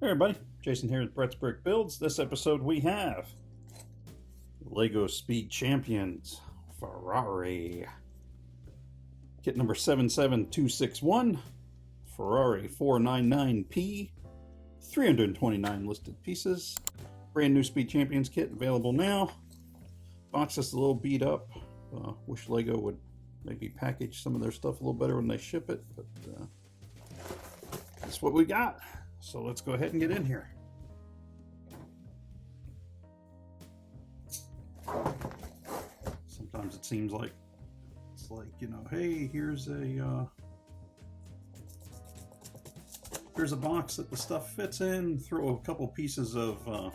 Hey everybody, Jason here with Brett's Brick Builds. This episode we have Lego Speed Champions Ferrari. Kit number 77261, Ferrari 499P, 329 listed pieces. Brand new Speed Champions kit available now. Box is a little beat up. Wish Lego would maybe package some of their stuff a little better when they ship it, but that's what we got. So let's go ahead and get in here. Sometimes it seems like it's like, you know, hey, here's a box that the stuff fits in. Throw a couple pieces of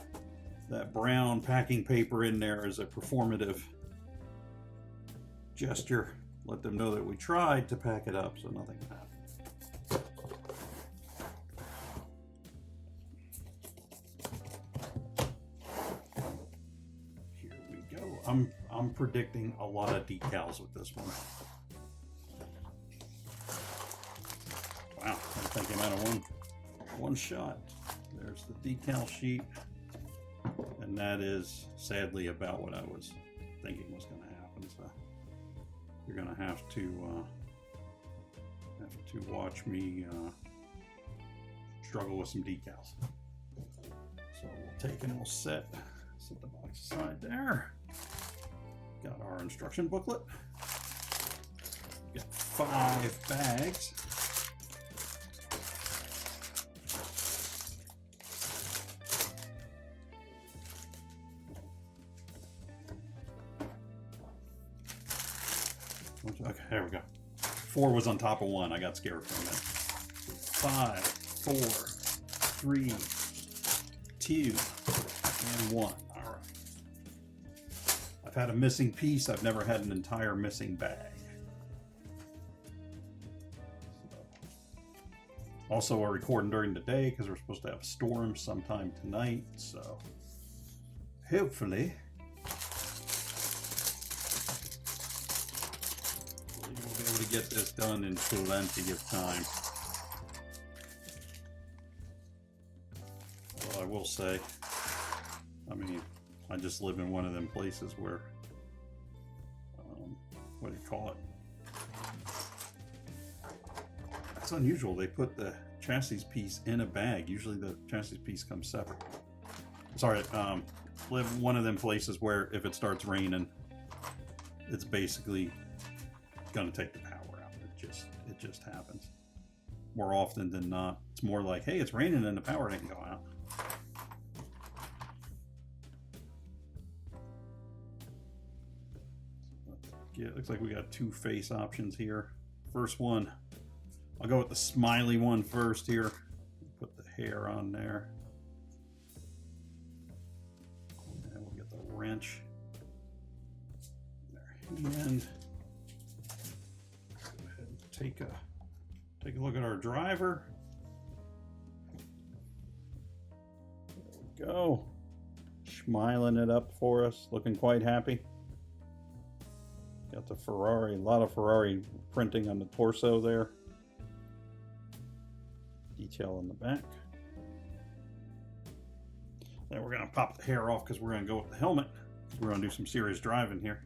that brown packing paper in there as a performative gesture. Let them know that we tried to pack it up, so nothing happened. I'm predicting a lot of decals with this one. Wow, I think I'm out of one shot. There's the decal sheet, and that is sadly about what I was thinking was going to happen. So you're going to have to watch me struggle with some decals. So we'll take and we'll set the box aside there. Got our instruction booklet. We got 5 bags. Okay, there we go. 4 was on top of 1. I got scared for a minute. 5, 4, 3, 2, and 1. Had a missing piece. I've never had an entire missing bag. Also, we're recording during the day because we're supposed to have storms sometime tonight, so hopefully we'll be able to get this done in plenty of time. Well, I will say, I just live in one of them places where, what do you call it? It's unusual. They put the chassis piece in a bag. Usually the chassis piece comes separate. Sorry, live one of them places where if it starts raining, it's basically gonna take the power out. It just happens. More often than not, it's more like, hey, it's raining and the power didn't go out. Yeah, it looks like we got 2 face options here. First one, I'll go with the smiley one first here. Put the hair on there. And we'll get the wrench in their hand. Go ahead and take a look at our driver. There we go. Smiling it up for us, looking quite happy. Got the Ferrari, a lot of Ferrari printing on the torso there. Detail in the back. Then we're going to pop the hair off because we're going to go with the helmet. We're going to do some serious driving here.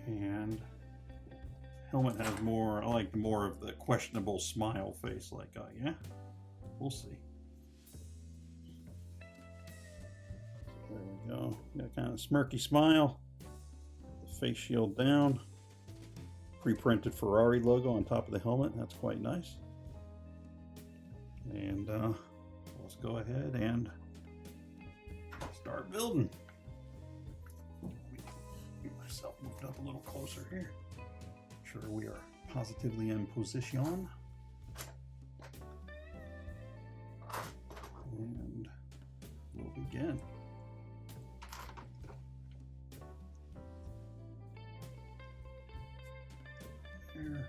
And helmet has more, I like more of the questionable smile face. Like, yeah, we'll see. There we go. Got kind of a smirky smile. Face shield down, pre-printed Ferrari logo on top of the helmet. That's quite nice. And let's go ahead and start building. Get myself moved up a little closer here. Make sure we are positively in position. And we'll begin. Here.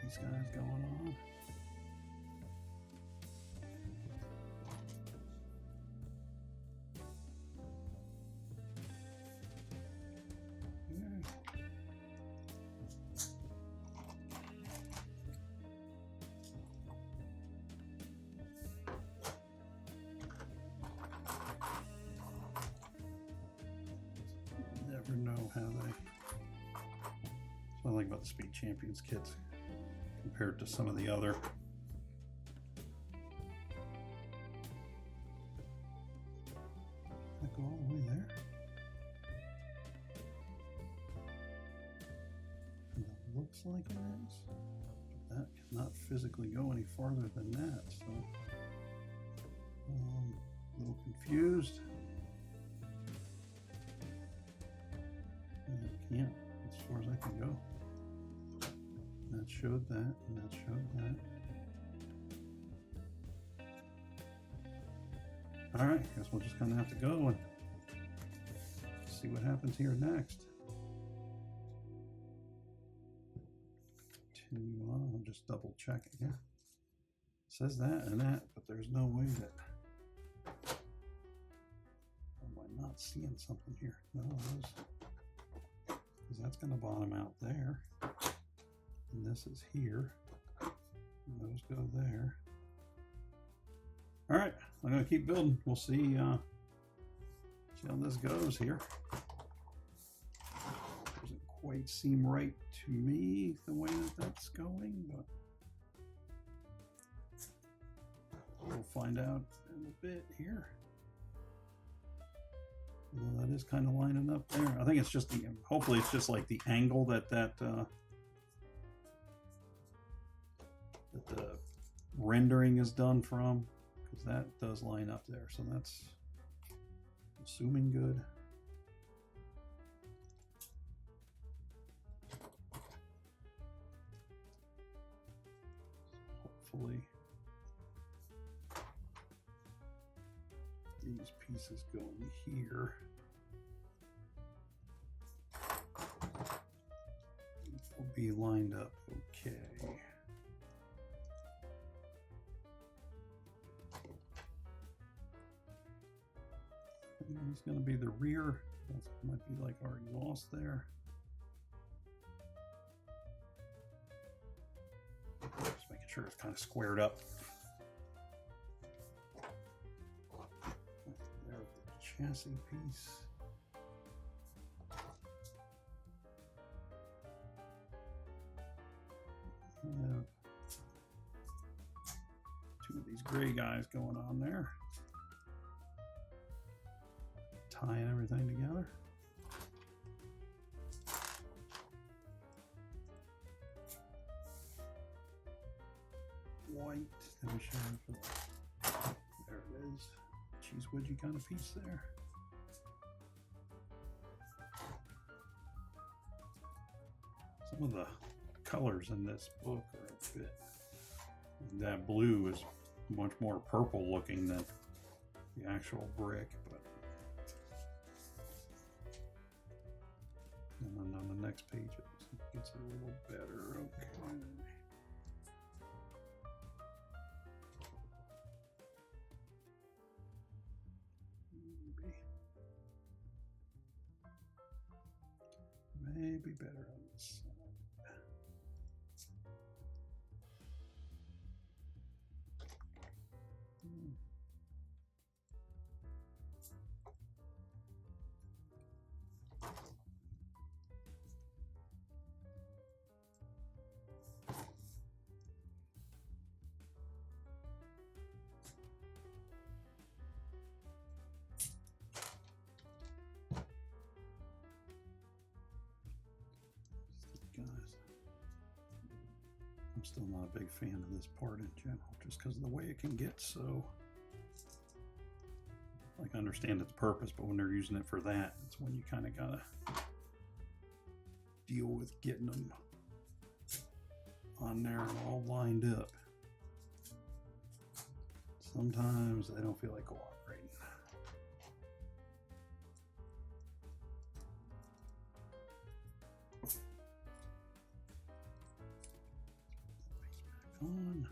These guys going on. like about the Speed Champions kits compared to some of the other. Does that go all the way there? And it looks like it is, but that cannot physically go any farther than that, so a little confused. And it can't, as far as I can go. And that showed that, and that showed that. Alright, guess we'll just kind of have to go and see what happens here next. Continue on, I'll just double check it. Yeah, it says that and that, but there's no way that. Am I not seeing something here? No, because that's going to bottom out there. And this is here. And those go there. All right, I'm going to keep building. We'll see how this goes here. Doesn't quite seem right to me the way that that's going, but we'll find out in a bit here. Well, that is kind of lining up there. I think it's just hopefully it's just like the angle that the rendering is done from, because that does line up there. So that's assuming good. Hopefully these pieces going here will be lined up okay. And it's going to be the rear. That might be like already lost there. Just making sure it's kind of squared up. There's the chassis piece. We have two of these gray guys going on there. Tying everything together. White. Let me show you. There it is. Cheese wedgie kind of piece there. Some of the colors in this book are a bit. That blue is much more purple looking than the actual brick, but. And then on the next page, it gets a little better. Okay. Maybe better on this side. I'm still not a big fan of this part in general, just because of the way it can get so. Like, I understand its purpose, but when they're using it for that, it's when you kind of gotta deal with getting them on there and all lined up. Sometimes they don't feel like cooperating. On,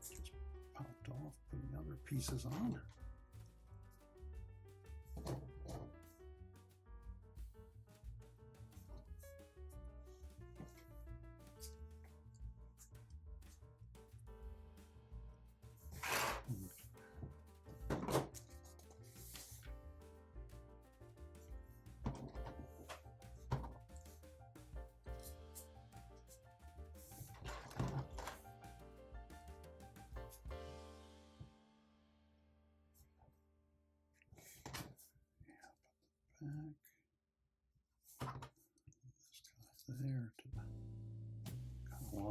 just popped off, putting other pieces on.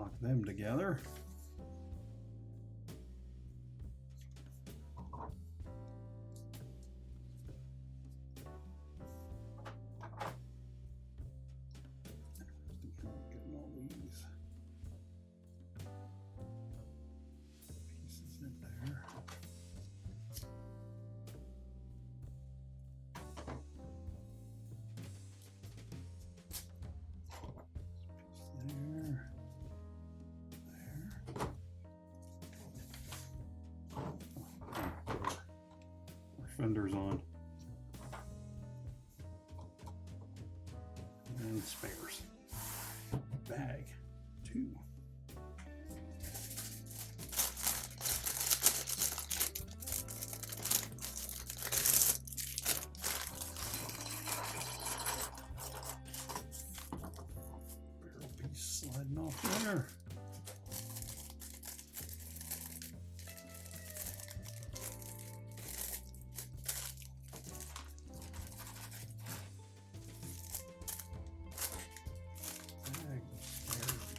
lock them together. Getting all these pieces in there. Fenders on, and spares. Bag 2. Barrel piece sliding off there.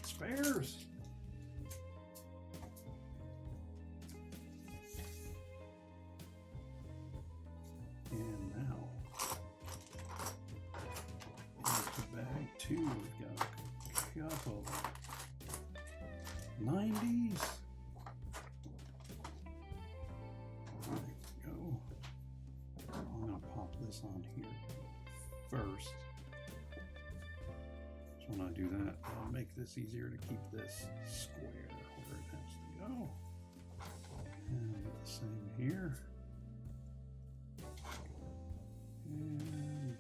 Spares. And now, into bag 2, we've got a couple 90s. There we go. I'm going to pop this on here first. So when I do that, I'll make this easier to keep this square where it has to go. And the same here. And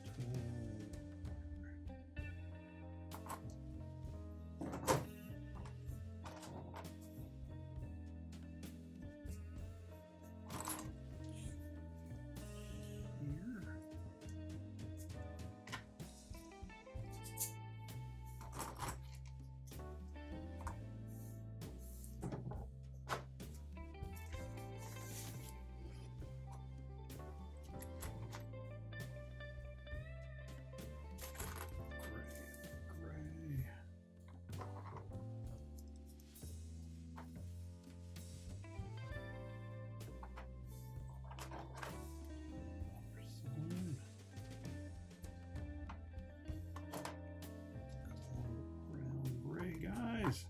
guys.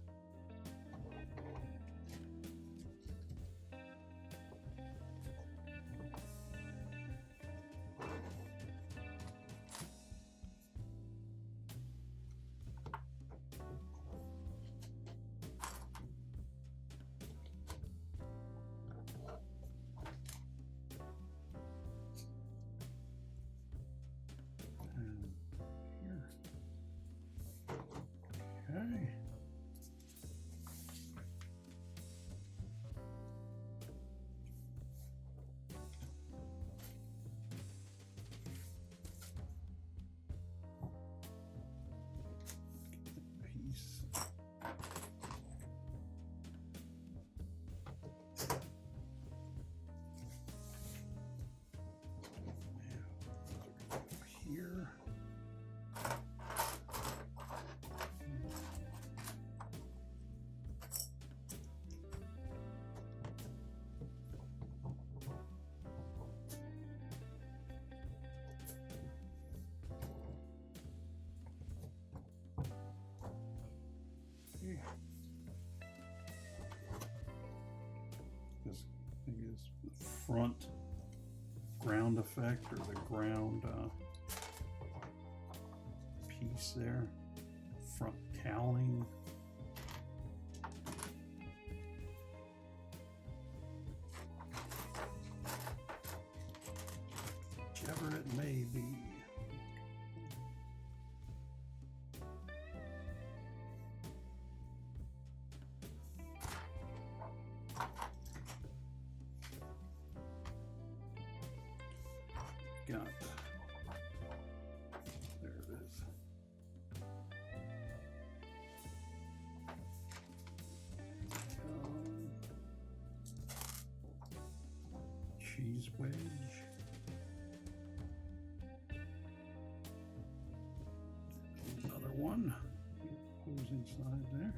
And here. Okay. Here. This maybe is the front ground effect or the ground piece there, front cowling. Whichever it may be. Got, there it is. Cheese wedge. Another one. Goes inside there.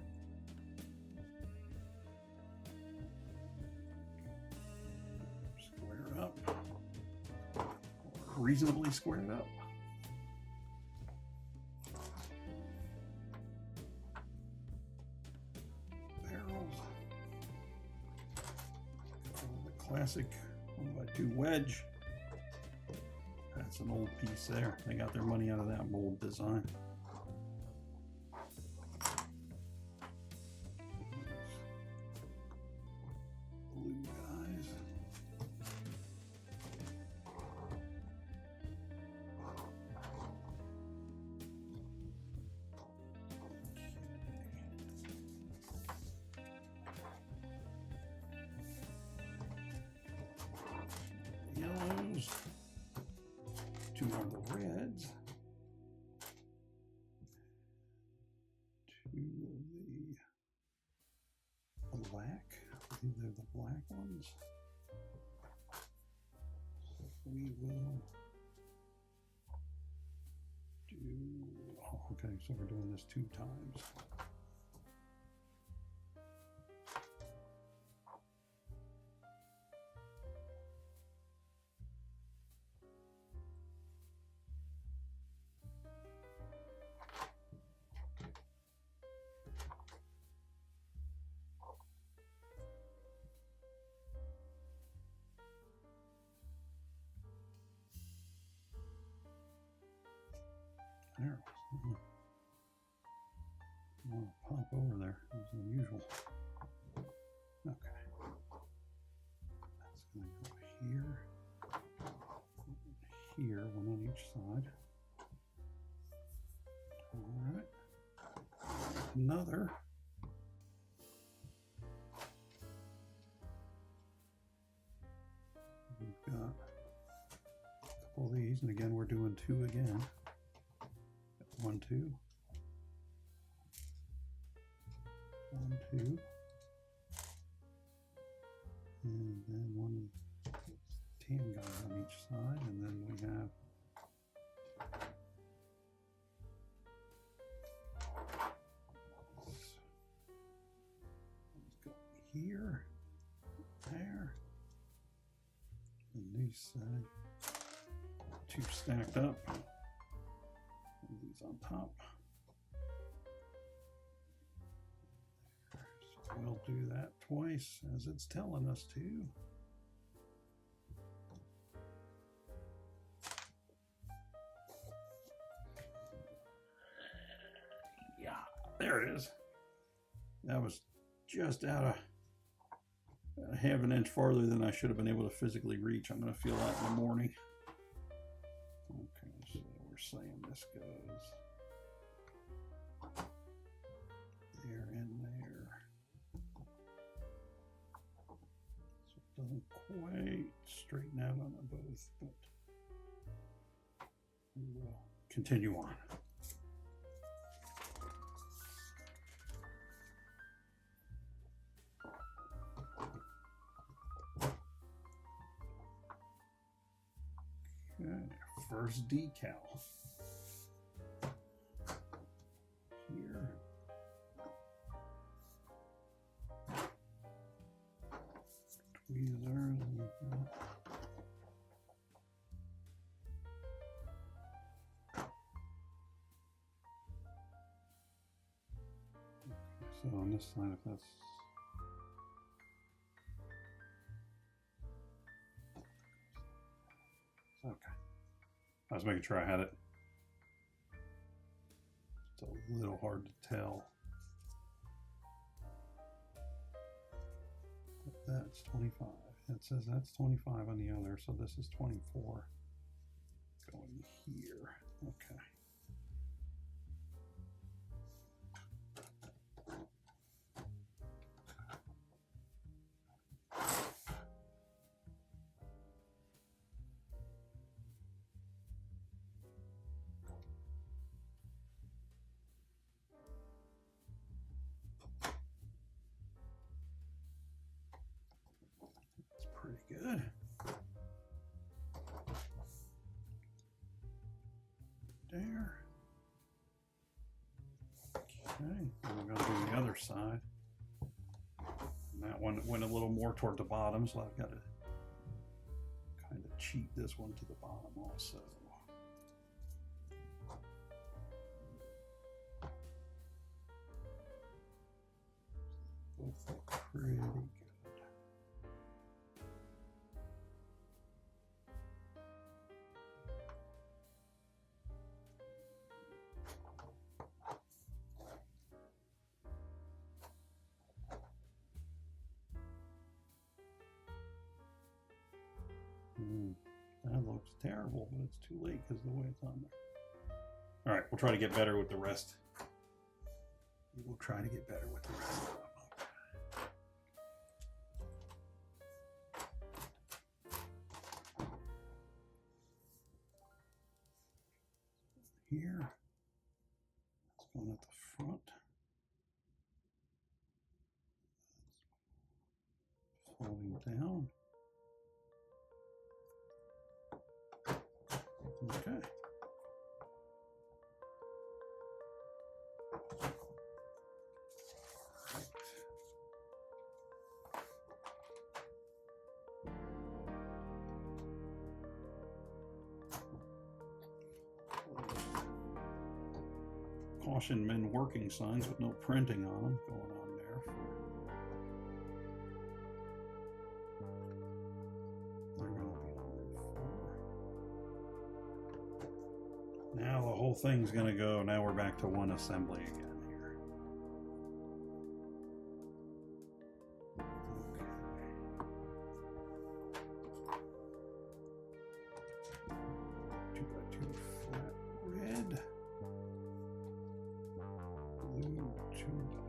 reasonably squared up. Barrels. The classic 1x2 wedge. That's an old piece there. They got their money out of that mold design. Blue guys. Yellows. Two of the reds. Two of the black. I think they're the black ones. So we will do, oh, okay, so we're doing this 2 times. There. I want to pop over there. It's unusual. Okay. That's going to go here. Here, one on each side. All right. Another. We've got a couple of these, and again, we're doing 2 again. 1, 2. 1, 2. And then 1 tan guy on each side, and then we have let's go here, there, and these 2 stacked up. These on top. So we'll do that twice as it's telling us to. Yeah, there it is. That was just out of half an inch farther than I should have been able to physically reach. I'm going to feel that in the morning. Okay, so we're saying this goes there and there. So it doesn't quite straighten out on them both, but we will continue on. Okay, first decal. Here. Tweezers. So on this side, if that's okay. I was making sure I had it. It's a little hard to tell. But that's 25. It says that's 25 on the other, so this is 24 going here. Okay. Pretty good. There. Okay, and we're going to do the other side. And that one went a little more toward the bottom, so I've got to kind of cheat this one to the bottom also. Both look pretty good. That looks terrible, but it's too late because of the way it's on there. All right, we'll try to get better with the rest. We'll try to get better with the rest of them. Here, it's going at the front. Folding down. Okay. Caution men working signs with no printing on them going on there. They're going to be on 4. Now the whole thing's going to go. Now we're back to one assembly again here. Okay. 2x2 flat red. Blue 2x4.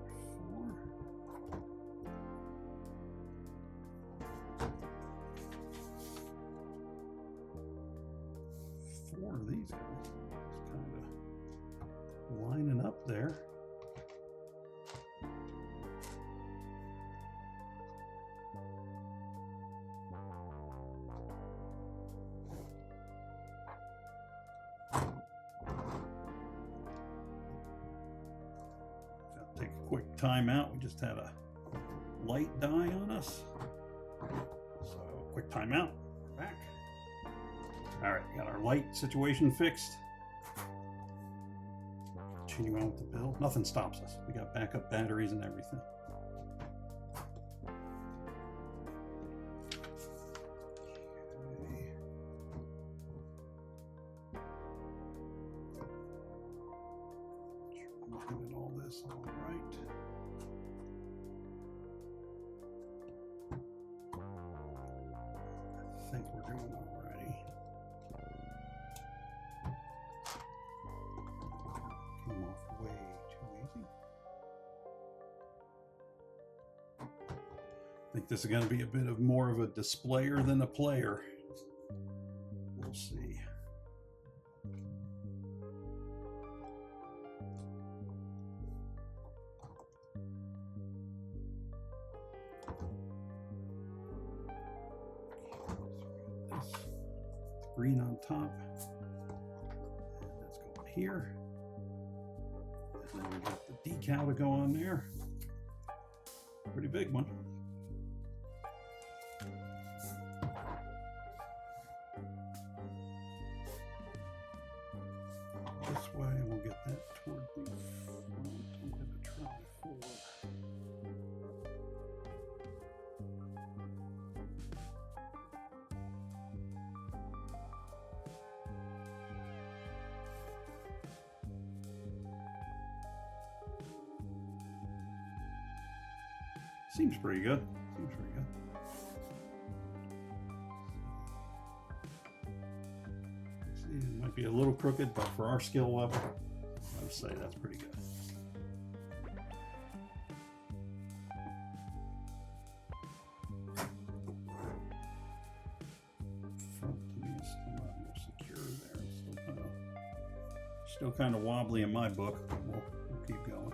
4 of these guys. Just kind of lining up there. Take a quick time out. We just had a light die on us. So quick time out. We're back. All right, got our light situation fixed. Continue on with the build. Nothing stops us. We got backup batteries and everything. Looking at all this all right. I think we're doing already. Came off way too easy. I think this is going to be a bit of more of a displayer than a player. We'll see. Green on top, and that's going here, and then we got the decal to go on there. Pretty big one. This way, and we'll get that toward the front. I'm going to try for. Seems pretty good. Seems pretty good. See, it might be a little crooked, but for our skill level, I would say that's pretty good. Front to me is still not real secure there. It's still kind of wobbly in my book, but we'll keep going.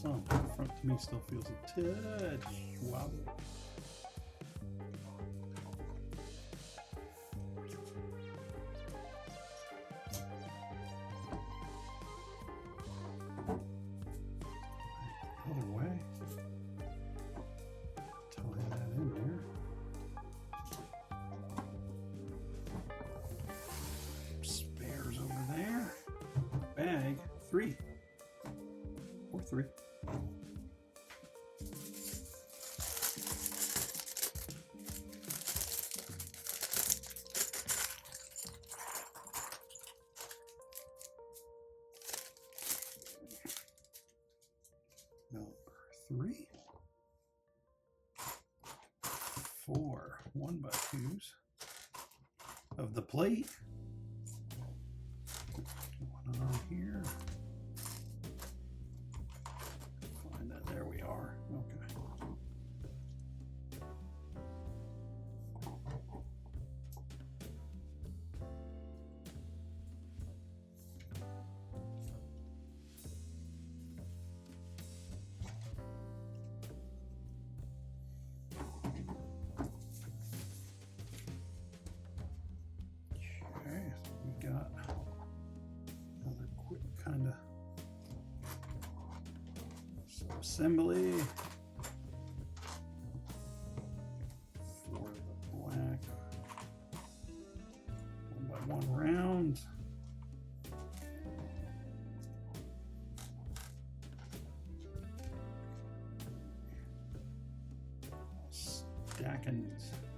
some. The front to me still feels a touch wobbly. Other way. Tie that in there. Spares over there. Bag 3 or 3. Number 3, 4 1x2s of the plate. One on here. Find that. There we are. Okay. Okay, so we got another quick kind of assembly for the black 1x1 round.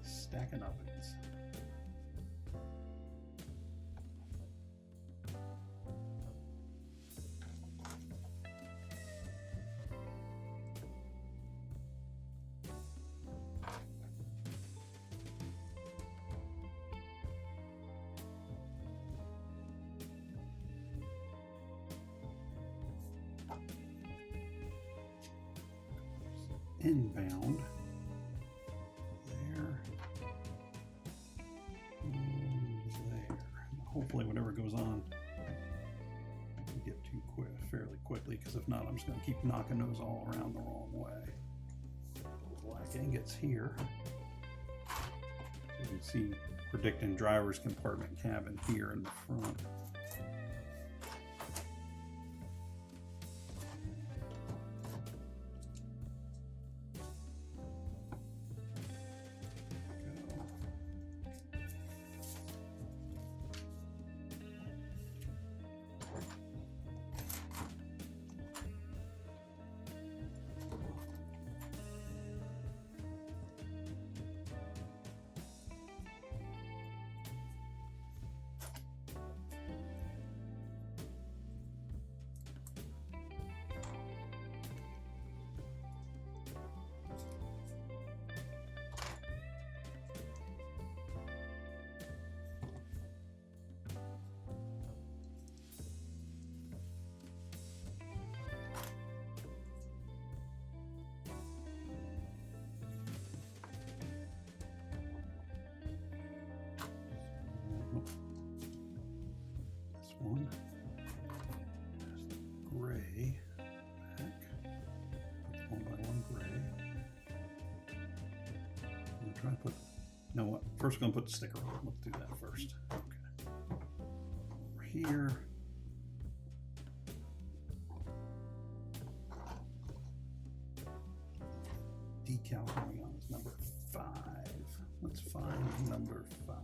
Stacking ovens. Inbound there and there. Hopefully whatever goes on we get to fairly quickly, because if not I'm just going to keep knocking those all around the wrong way. Black ingots here. You can see predicting driver's compartment cabin here in the front. This one, gray back. That's 1x1 gray. I'm gonna try to put. You know what? First, we're gonna put the sticker on. Let's do that first. Okay. Over here. Decal going on is number 5. Let's find number 5.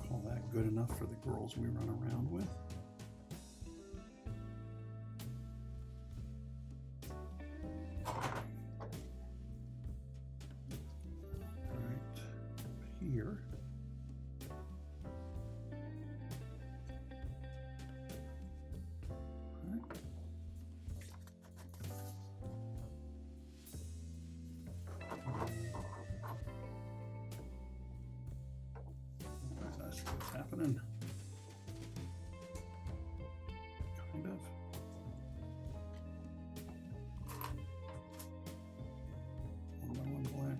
Call that good enough for the girls we run around with. Right here. happening. Kind of. One by one black.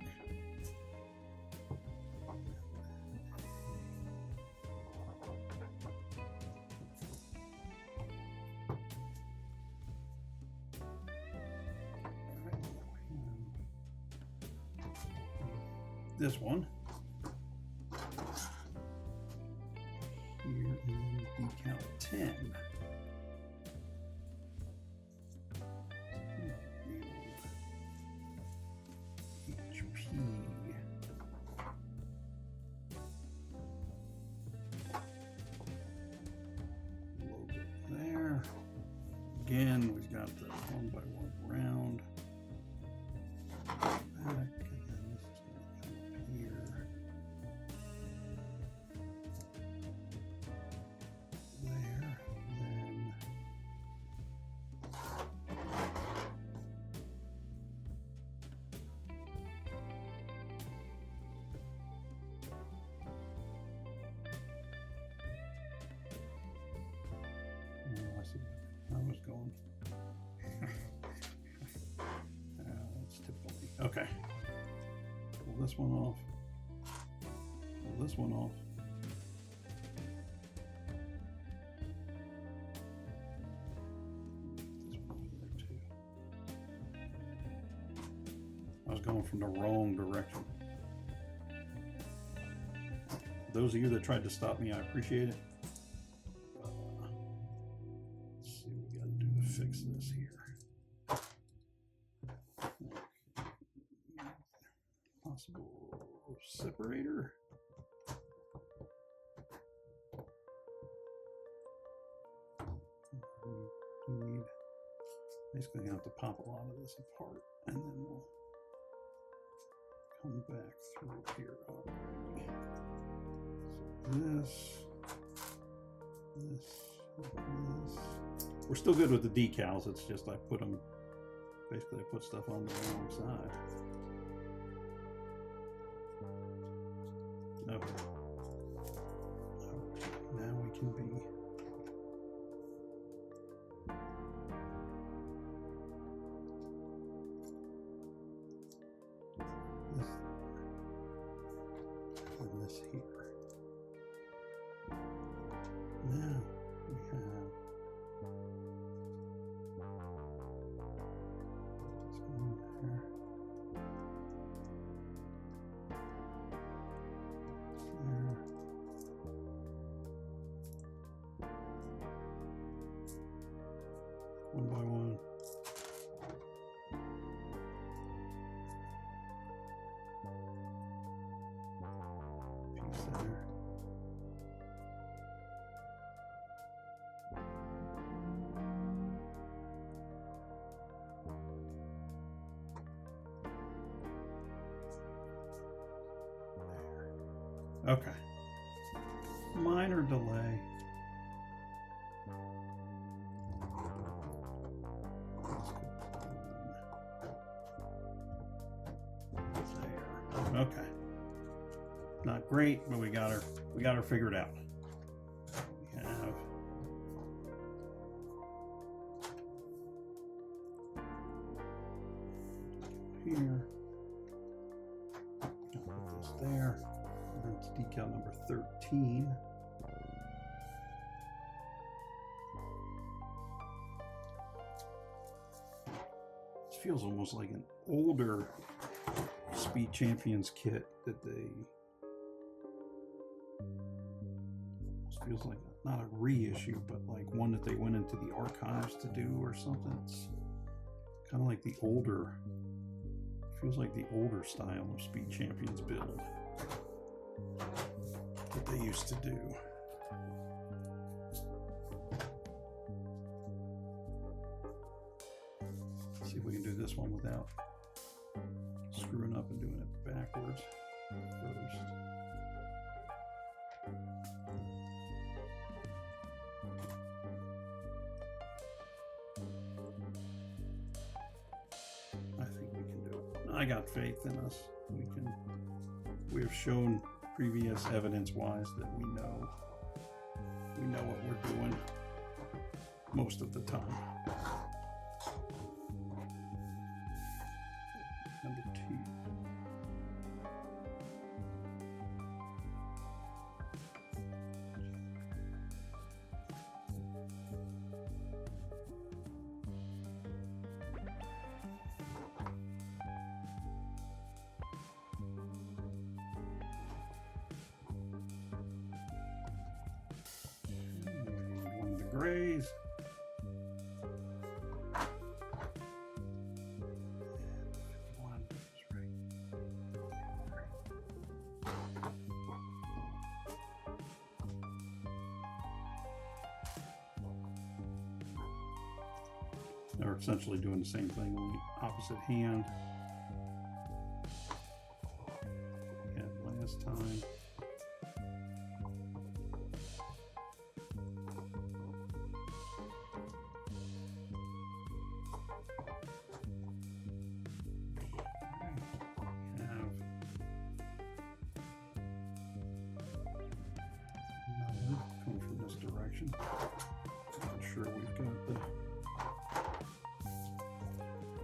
This one here in decal 10. HP logo there. Again, we've got the 1x1 round. Back. I was going. That's typically okay. Pull this one off. Pull this one off. This one over there too. I was going from the wrong direction. Those of you that tried to stop me, I appreciate it. Fix this here. Possible separator. We need basically have to pop a lot of this apart, and then we'll come back through here. So this. We're still good with the decals. It's just I put them, basically I put stuff on the wrong side. Okay. Now we can be. This here. Now we have. One by one. Piece there. There. Okay. Minor delay. Okay. Not great, but we got her figured out. We have here. I'll put this there. That's decal number 13. This feels almost like an older Speed Champions kit that they feels like not a reissue, but like one that they went into the archives to do or something. It's kind of like the older, feels like the older style of Speed Champions build that they used to do. Let's see if we can do this one without screwing up and doing it backwards first. I think we can do it. I got faith in us. We have shown previous evidence-wise that we know most of the time. Number 2. One of the grays. They're essentially doing the same thing on the opposite hand. We had last time. Coming from this direction. Not sure we've got the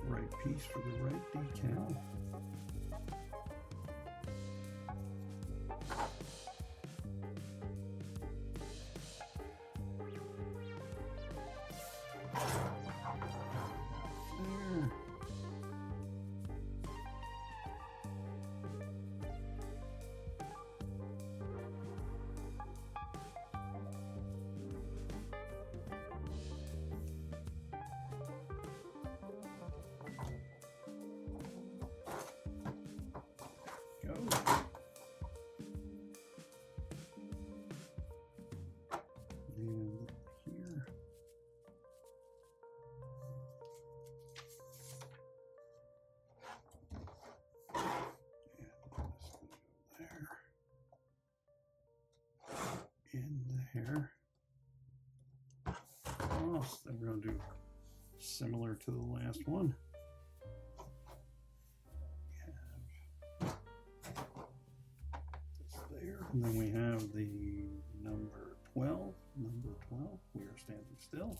right piece for the right decal. There. And here. And there. In there. Oh, so then we're going to do similar to the last one. There, and then we have the number 12. Number 12, we are standing still.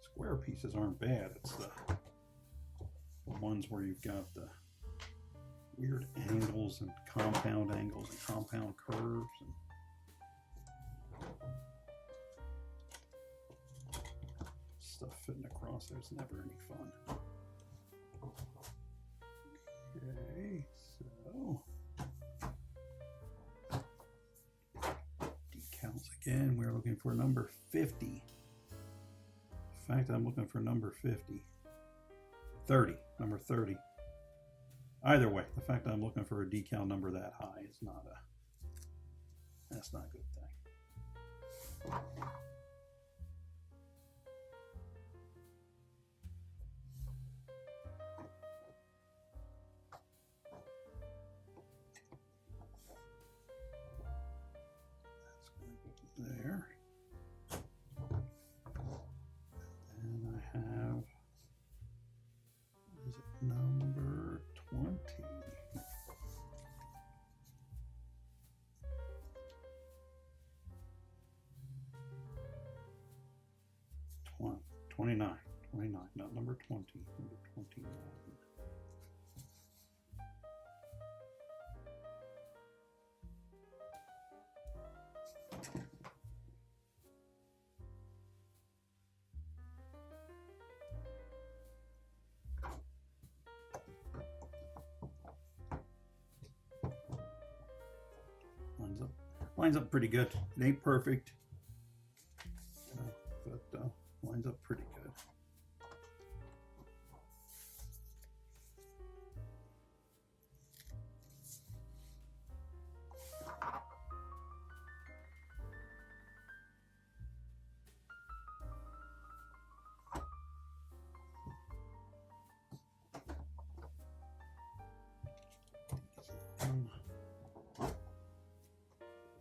Square pieces aren't bad. It's the ones where you've got the weird angles and compound curves and stuff fitting across there's never any fun. Okay, so decals again. We're looking for number 50. In fact, I'm looking for number 50. 30, number 30. Either way, the fact that I'm looking for a decal number that high is not that's not a good thing. That's going to go there. And I have, is it number 20? 29, not number 20, number 29. Lines up pretty good. It ain't perfect, but lines up pretty good.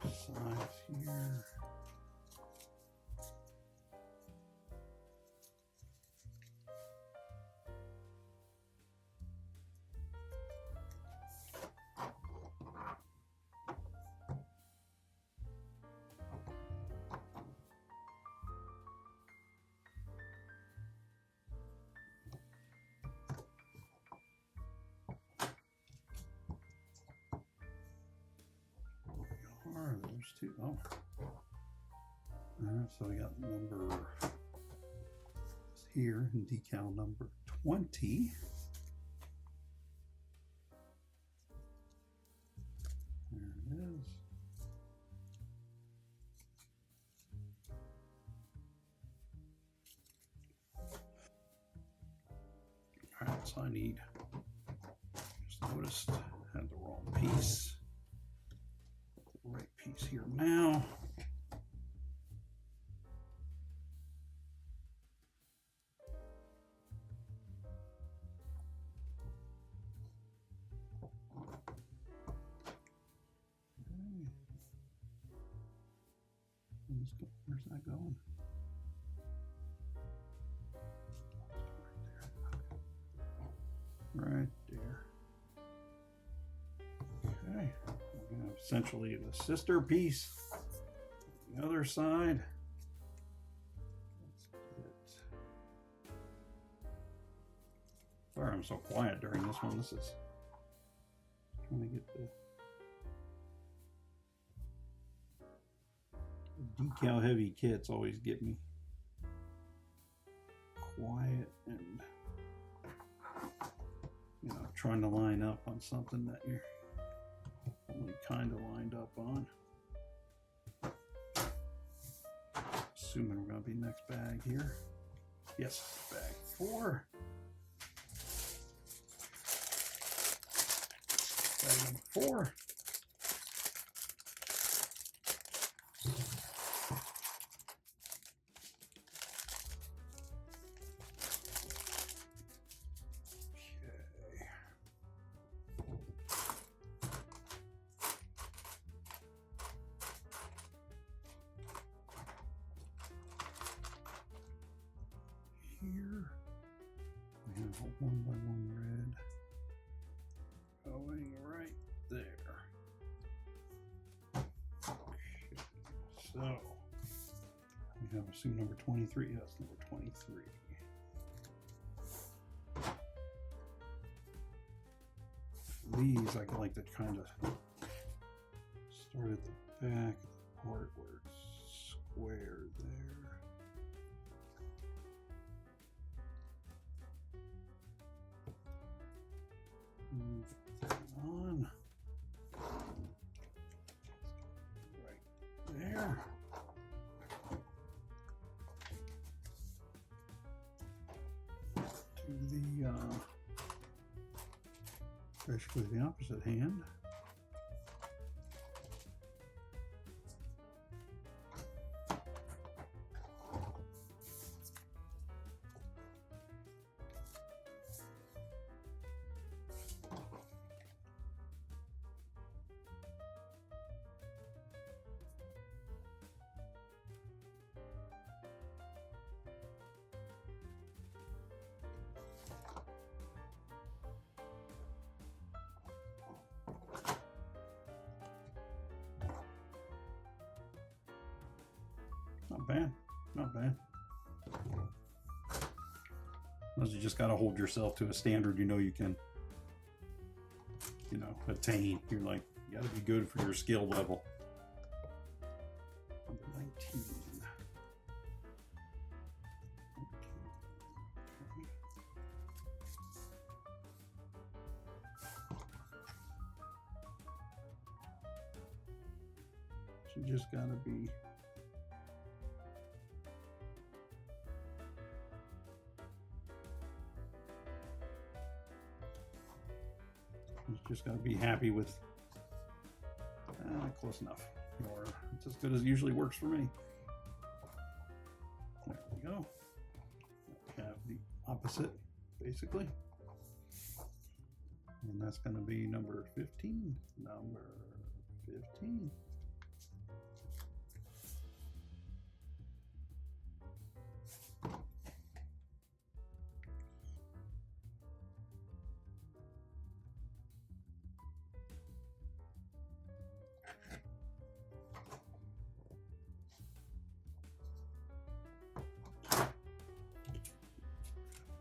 Size here. are. There's two. Oh. So we got number here, decal number 20. There it is. All right, so I need, just noticed I had the wrong piece. Put the right piece here now. Where's that going? Right there. Okay. We have essentially the sister piece. The other side. Let's get. Sorry, I'm so quiet during this one. This is trying to get the decal heavy kits always get me quiet and, you know, trying to line up on something that you're only kind of lined up on. Assuming we're going to be next bag here. Yes, bag 4. Bag number 4. Here we have a 1x1 red going right there. Okay, so we have assume number 23. Yes, number 23. These I like to kind of start at the back of the part where it's square there. Move that on right there. To the basically the opposite hand. Not bad, not bad. Unless you just got to hold yourself to a standard you can, attain. You're like, you got to be good for your skill level. Number 19. So you just got to be happy with close enough, or it's as good as it usually works for me. There we go. We have the opposite basically, and that's going to be number 15. Number 15.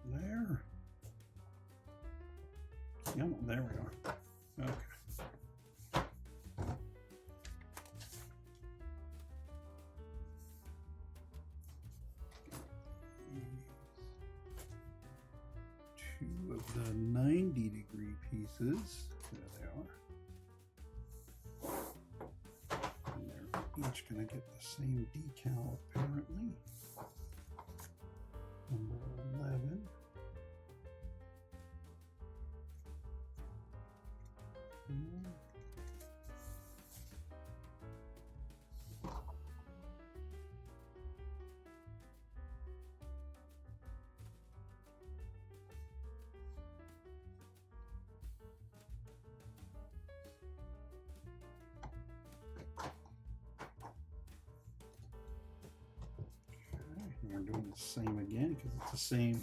There. Yep, there we are. Okay. with the 90-degree pieces. There they are. And they're each going to get the same decal, apparently. Number 11. We're doing the same again because it's the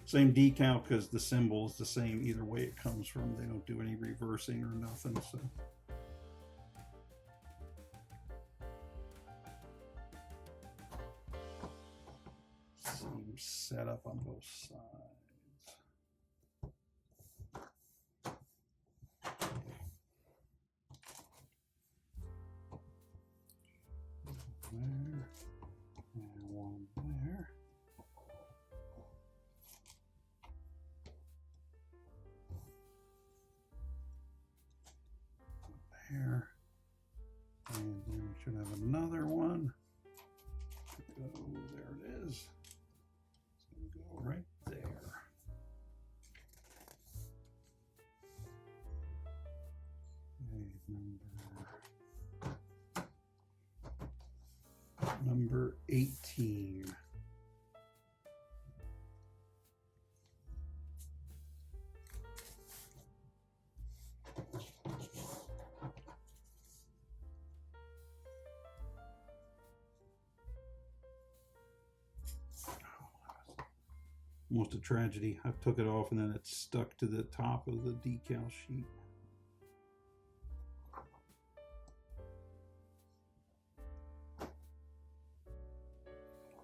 same decal, because the symbol is the same either way it comes from. They don't do any reversing or nothing. So same setup on both sides. There. And one there. There. And then we should have another one. Go, there it is. It's going to go right there. Okay, number 18. Almost a tragedy. I took it off and then it stuck to the top of the decal sheet.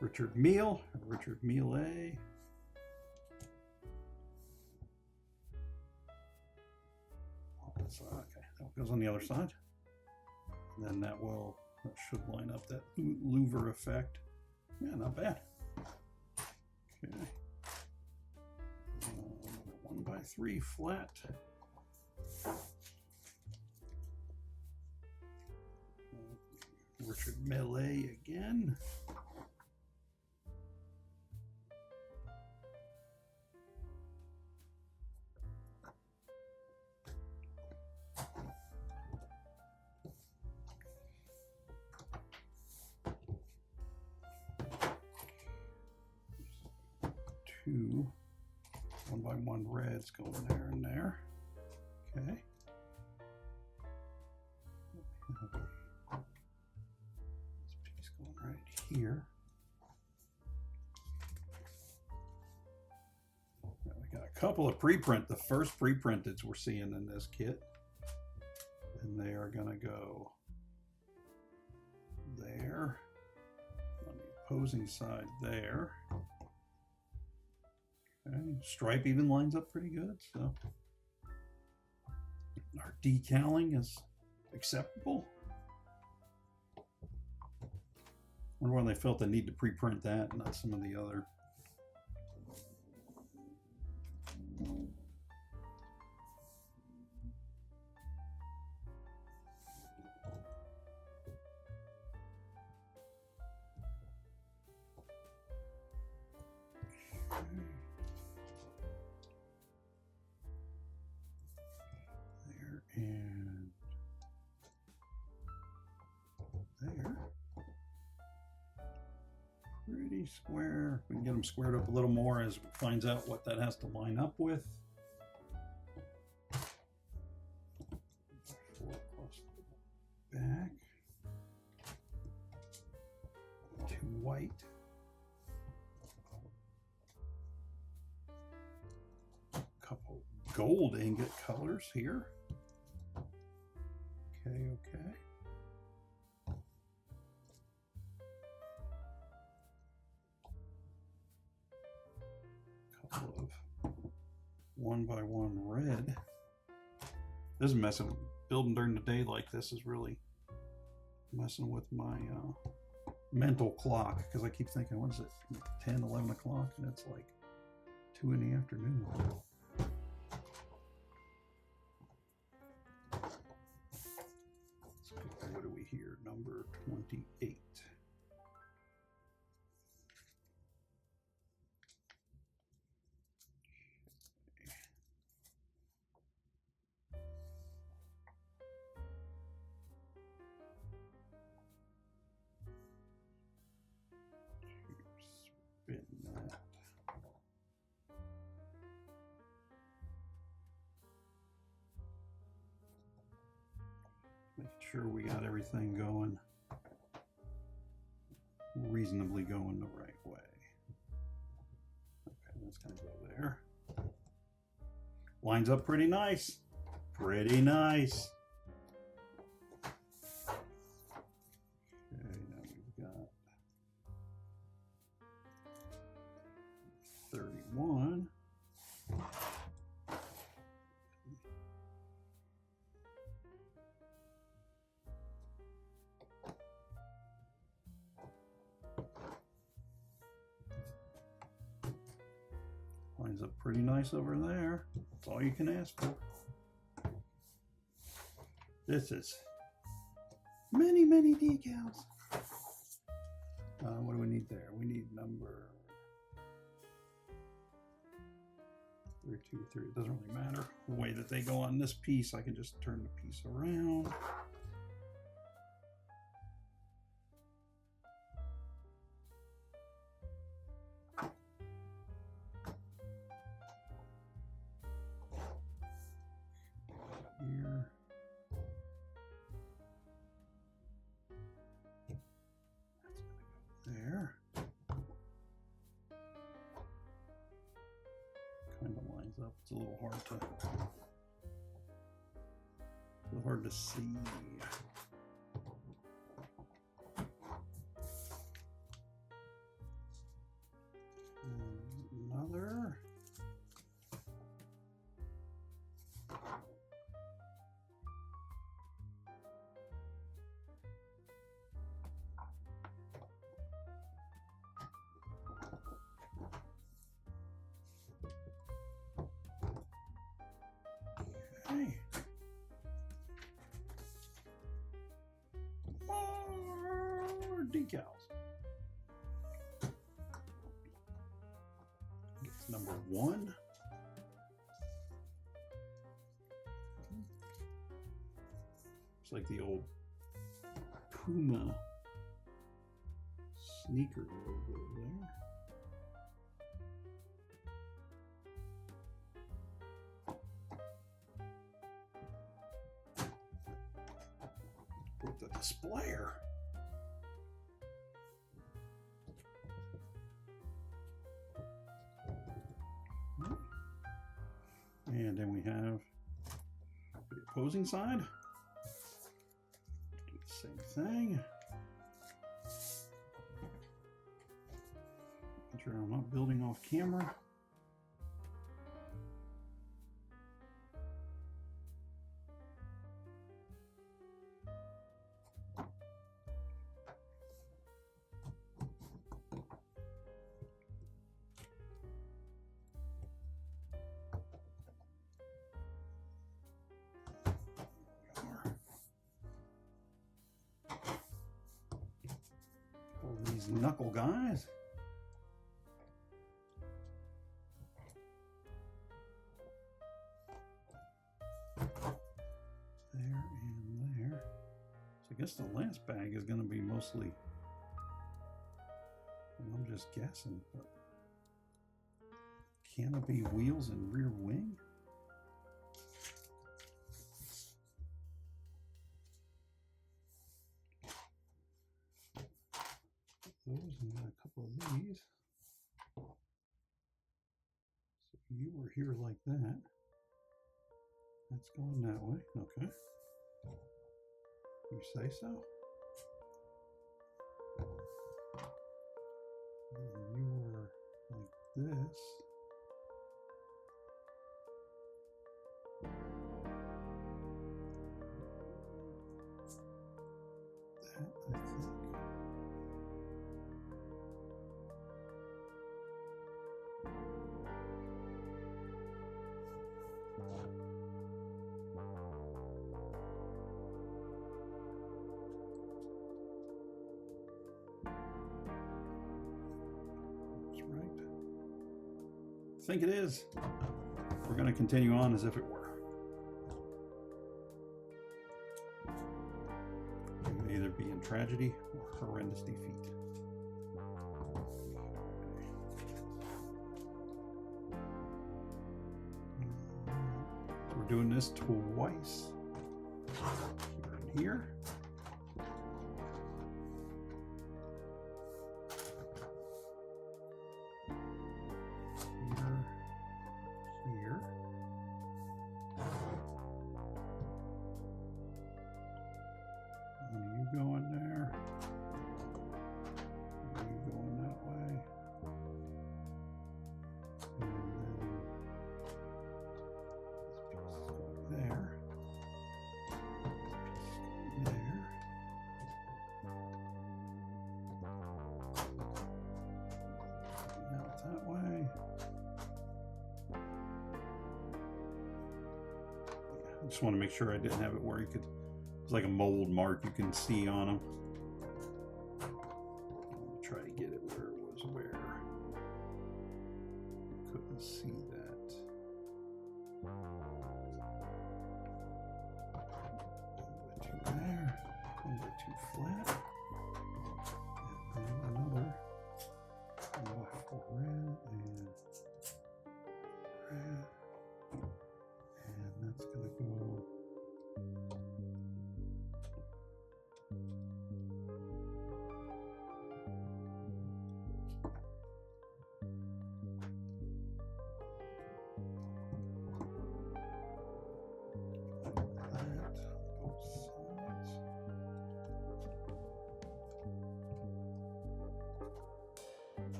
Richard Mille A. Okay, that goes on the other side. And then that should line up that louver effect. Yeah, not bad. Okay. 1x3 flat. Richard Mille again. Two 1x1 reds going there and there. Okay. This piece going right here. Now we got a couple of preprint, the first preprinteds we're seeing in this kit. And they are going to go there. On the opposing side there. Okay. Stripe even lines up pretty good, so our decaling is acceptable. Wonder why they felt the need to pre-print that and not some of the other. And there. Pretty square. We can get them squared up a little more as we find out what that has to line up with. 4 across the back. 2 white. A couple gold ingot colors here. Okay. Couple of 1x1 red. This is messing. Building during the day like this is really messing with my mental clock, because I keep thinking, what is it, 10, 11 o'clock, and it's like 2 in the afternoon. number 28. Spin that. Making sure we got everything going, reasonably going the right way. Okay, that's gonna go there. Lines up pretty nice. Pretty nice. Okay, now we've got 31. Lines up pretty nice over there. That's all you can ask for. This is many, many decals. What do we need there? We need number 323. It doesn't really matter. The way that they go on this piece, I can just turn the piece around. Here. That's gonna go there. Kind of lines up. It's a little hard to see. Another. Okay. More decals. It's number 1. It's like the old Puma sneaker logo there. With the displayer. And then we have the opposing side. Do the same thing. Make sure I'm not building off camera. All these knuckle guys. There and there. So I guess the last bag is going to be mostly, I'm just guessing, but canopy wheels and rear wing. Those and then a couple of these. So you were here like that. That's going that way. Okay. You say so? And you were like this. That, I think. think it is. We're going to continue on as if it were. It would either be in tragedy or horrendous defeat. So we're doing this twice. Here and here. Going there. You going that way. And then this piece is going there. This piece is going there. Now it's that way. Yeah, I just want to make sure I didn't have it where you could. It's like a mold mark you can see on them. I'll try to get it where it was where. Couldn't see that. A little bit too there, a little bit too flat. And then another for red and red. And that's gonna go.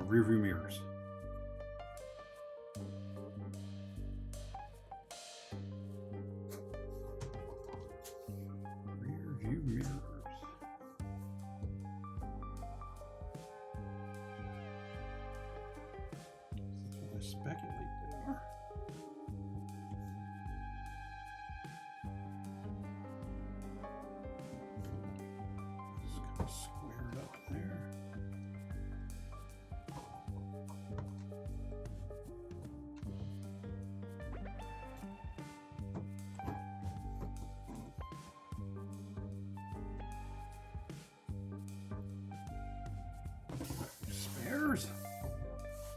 Rear view mirrors. Rear view mirrors. That's what I speculate they are. Just kind of squared up there.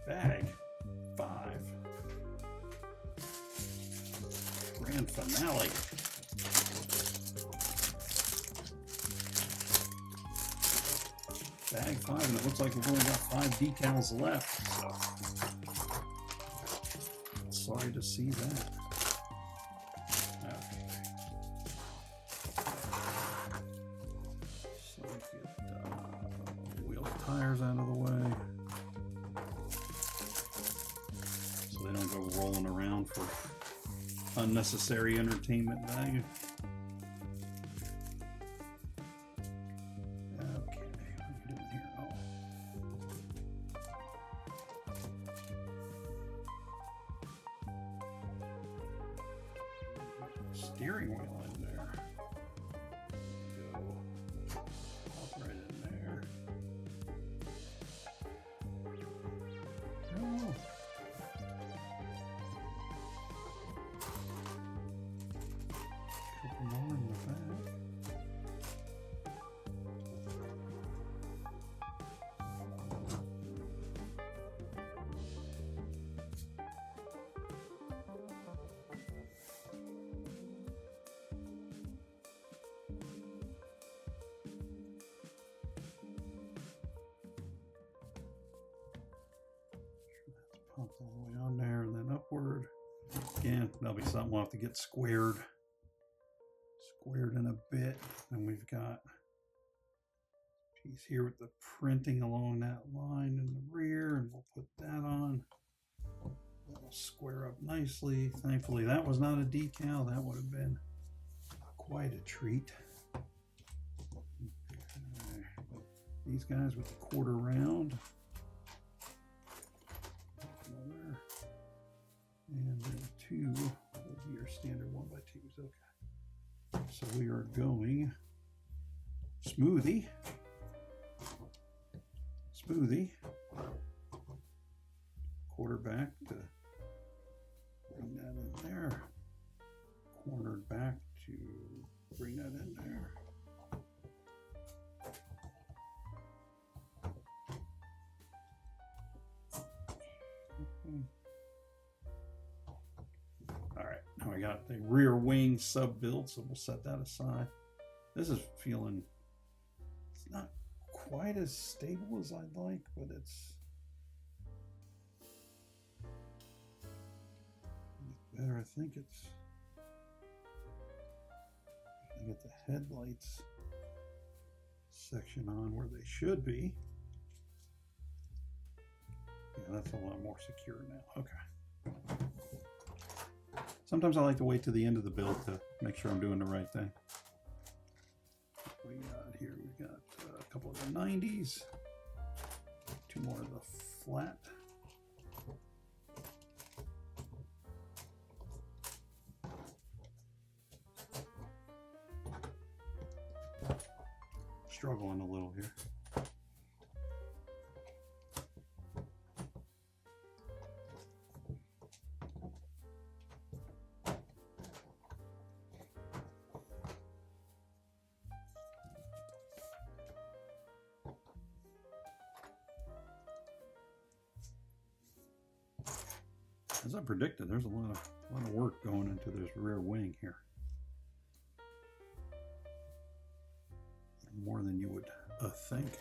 Bag 5. Grand finale. Bag 5, and it looks like we've only got 5 decals left. So sorry to see that. Okay. So get wheel tires out of the way. They don't go rolling around for unnecessary entertainment value. Okay, what are you doing here? Oh. Steering wheel in there. Go up right in there. Oh. More in the back. That's pumped all the way on there and then upward. Again, that'll be something we'll have to get squared in a bit. And we've got a piece here with the printing along that line in the rear, and we'll put that on. That'll square up nicely. Thankfully that was not a decal. That would have been quite a treat. Okay. These guys with the quarter round. And then 2 will be your standard 1x2s. Okay. So we are going smoothie, quarterback to bring that in there, cornered back to bring that in there. All right, now we got the rear wing sub build, so we'll set that aside. This is feeling, it's not quite as stable as I'd like, but it's better. I think it's, I get the headlights section on where they should be. Yeah, that's a lot more secure now. Okay. Sometimes I like to wait to the end of the build to make sure I'm doing the right thing. We got here, we got a couple of the 90s, two more of the flat. Struggling a little here. As I predicted, there's a lot of work going into this rear wing here. More than you would think.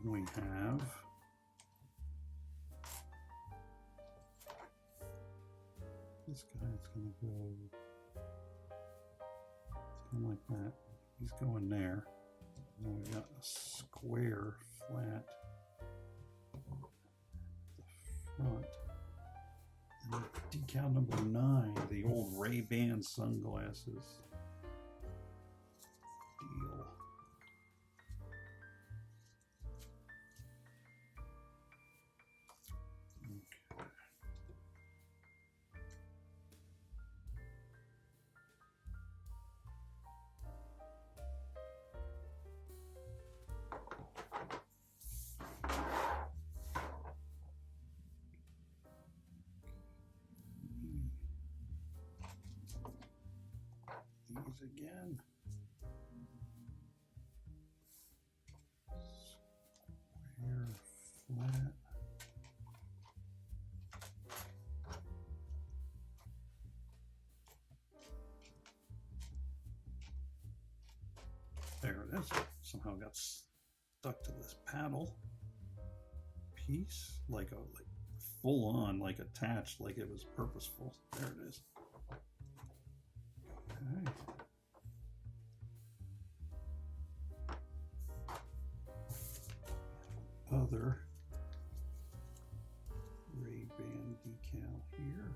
We have this guy. It's going to go, it's kind of like that. He's going there. And then we got a square flat at the front. And decal number 9, the old Ray-Ban sunglasses. Deal. These again. Square, flat. There it is. Somehow got stuck to this paddle piece, like full on, like attached, like it was purposeful. There it is. Okay. Other Ray-Ban decal here.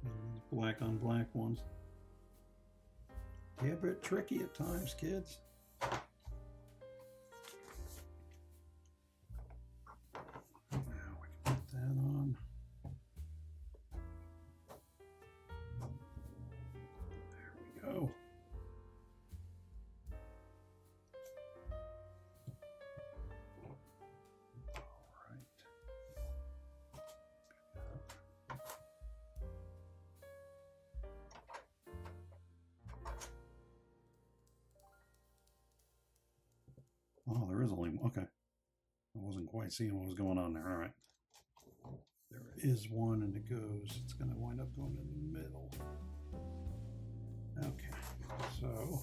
And these black on black ones. Yeah, a bit tricky at times, kids. Oh, there is only one. Okay. I wasn't quite seeing what was going on there. All right. There is one and it goes. It's going to wind up going in the middle. Okay. So.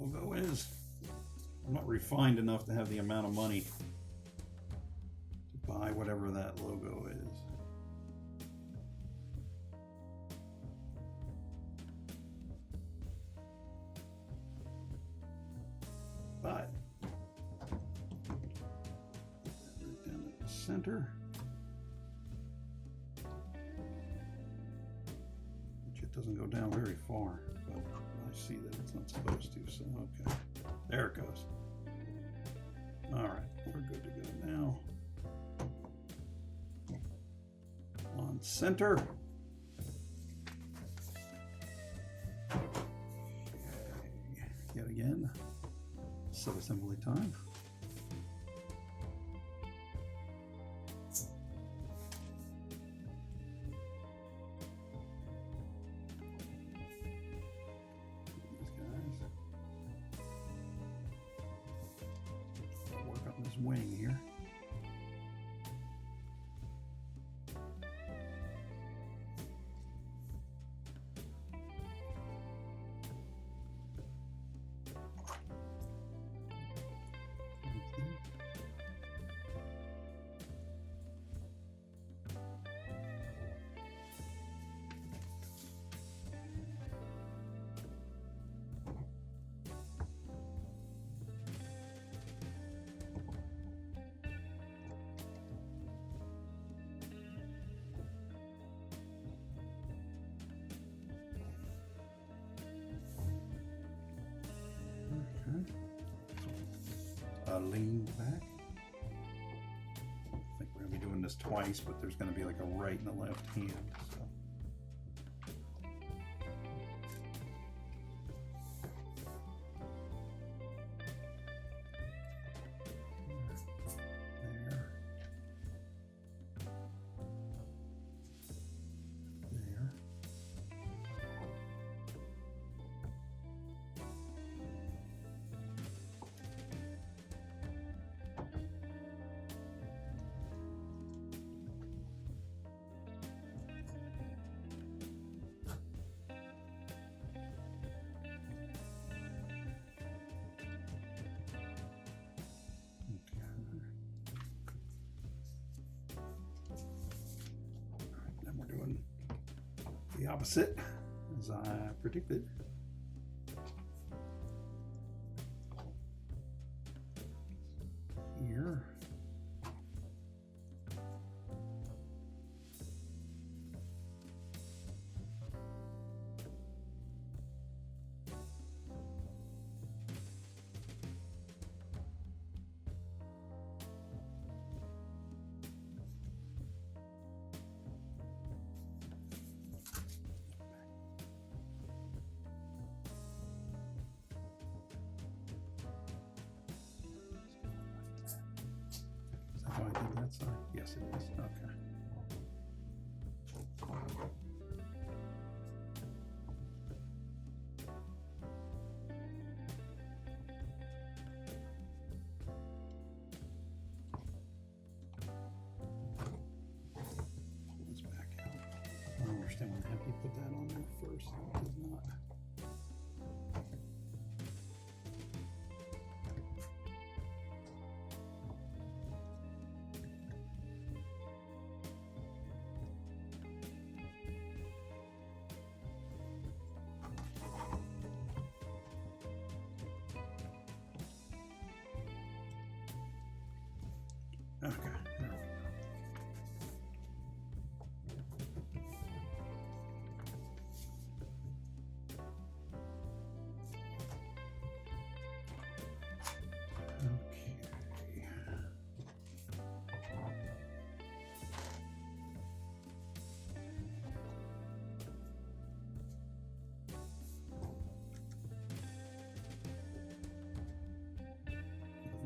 logo is. I'm not refined enough to have the amount of money to buy whatever that logo is. But right down at the center, which it doesn't go down very far, but I see that it's not supposed to, so okay. There it goes. All right, we're good to go now. On center. Okay. Yet again, sub-assembly time. Wing here. Lean back. I think we're going to be doing this twice, but there's going to be like a right and a left hand. So. The opposite, as I predicted. Here. I did that side? Yes, it is. Okay. Pull this back out. I don't understand why they have to put that on there first. It does not. Okay, there we go.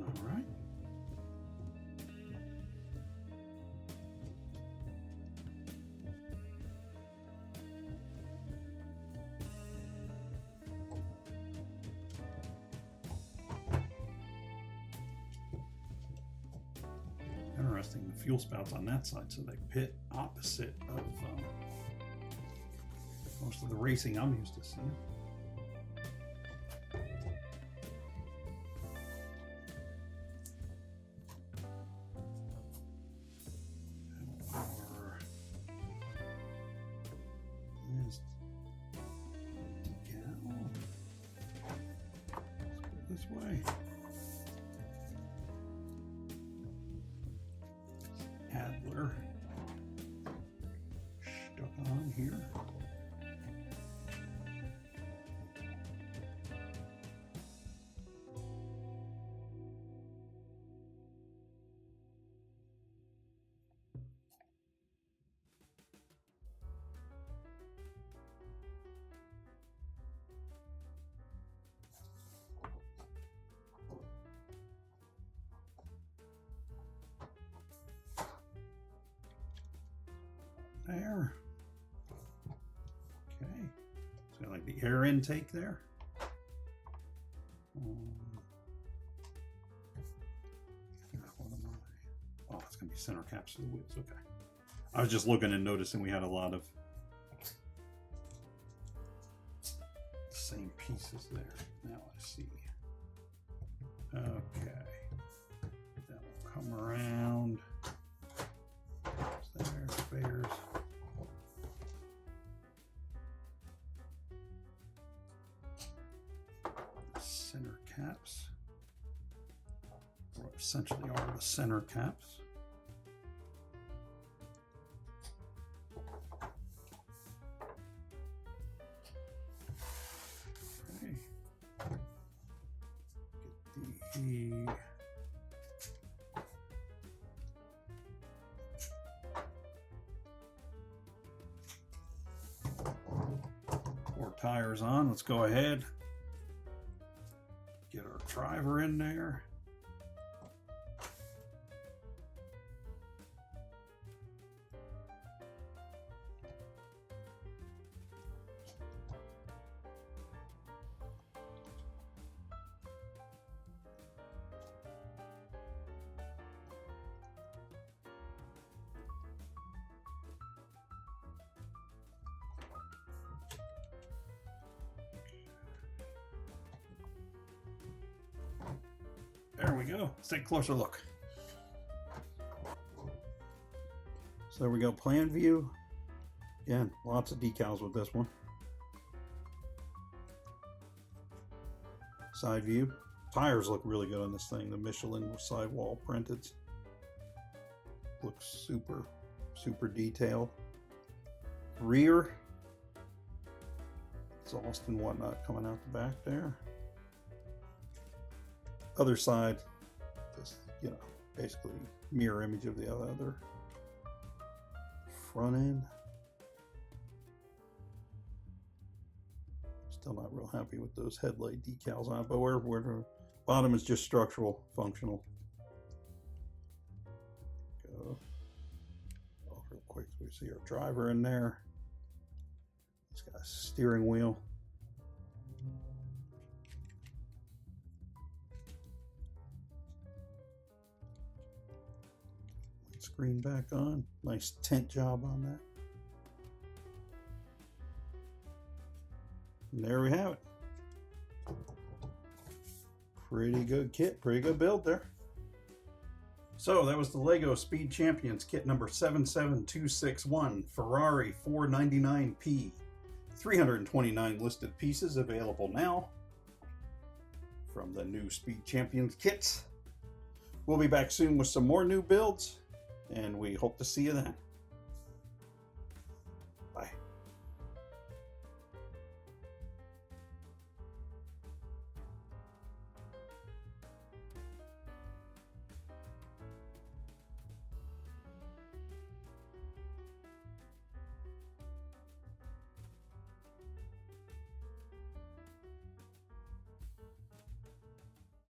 All right. Interesting, the fuel spout's on that side, so they pit opposite of most of the racing I'm used to seeing. Okay. Adler stuck on here. There. Okay. So like the air intake there. Oh, it's gonna be center caps to the wheels. Okay. I was just looking and noticing we had a lot of same pieces there. Now I see. Okay. That will come around. There's spares. Center caps. What essentially are the center caps. Okay. Get the tires on. Let's go ahead, get our driver in there. There we go. Let's take a closer look. So there we go, plan view. Again, lots of decals with this one. Side view. Tires look really good on this thing. The Michelin sidewall printed. Looks super, super detailed. Rear. Exhaust and whatnot coming out the back there. Other side, just, you know, basically mirror image of the other. Front end. Still not real happy with those headlight decals on it, but where the bottom is just structural, functional. Go real quick so we see our driver in there. He's got a steering wheel. Screen back on. Nice tint job on that. And there we have it. Pretty good kit, pretty good build there. So that was the Lego Speed Champions kit number 77261, Ferrari 499P. 329 listed pieces available now from the new Speed Champions kits. We'll be back soon with some more new builds, and we hope to see you then.